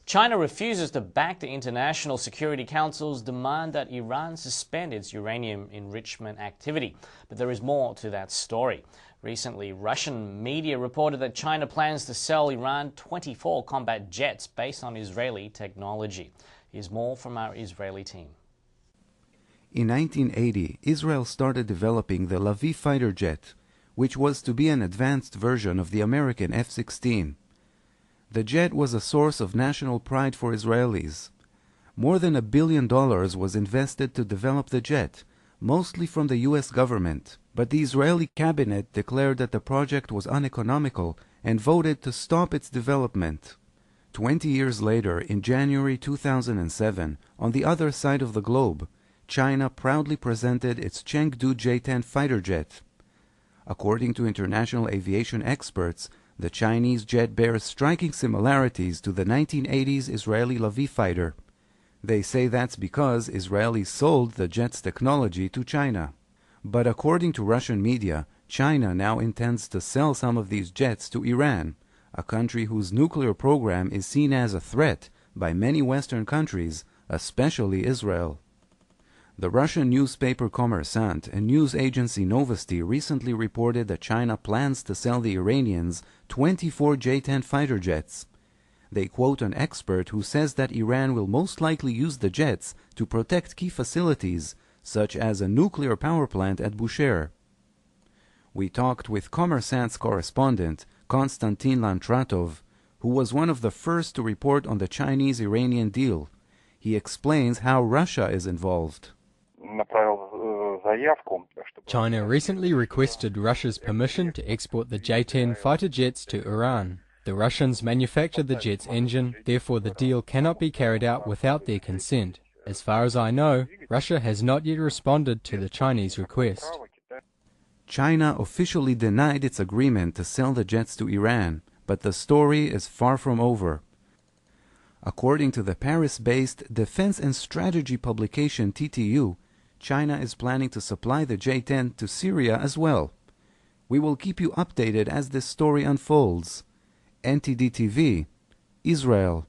China refuses to back the International Security Council's demand that Iran suspend its uranium enrichment activity. But there is more to that story. Recently, Russian media reported that China plans to sell Iran 24 combat jets based on Israeli technology. Here's more from our Israeli team. In 1980, Israel started developing the Lavi fighter jet, which was to be an advanced version of the American F-16. The jet was a source of national pride for Israelis. More than $1 billion was invested to develop the jet, mostly from the U.S. government, but the Israeli cabinet declared that the project was uneconomical and voted to stop its development. 20 years later, in January 2007, on the other side of the globe, China proudly presented its Chengdu J-10 fighter jet. According to international aviation experts, the Chinese jet bears striking similarities to the 1980s Israeli Lavi fighter. They say that's because Israelis sold the jet's technology to China. But according to Russian media, China now intends to sell some of these jets to Iran, a country whose nuclear program is seen as a threat by many Western countries, especially Israel. The Russian newspaper Kommersant and news agency Novosti recently reported that China plans to sell the Iranians 24 J-10 fighter jets. They quote an expert who says that Iran will most likely use the jets to protect key facilities, such as a nuclear power plant at Bushehr. We talked with Kommersant's correspondent, Konstantin Lantratov, who was one of the first to report on the Chinese-Iranian deal. He explains how Russia is involved. China recently requested Russia's permission to export the J-10 fighter jets to Iran. The Russians manufacture the jet's engine, therefore the deal cannot be carried out without their consent. As far as I know, Russia has not yet responded to the Chinese request. China officially denied its agreement to sell the jets to Iran, but the story is far from over. According to the Paris-based defense and strategy publication TTU, China is planning to supply the J-10 to Syria as well. We will keep you updated as this story unfolds. NTDTV, Israel.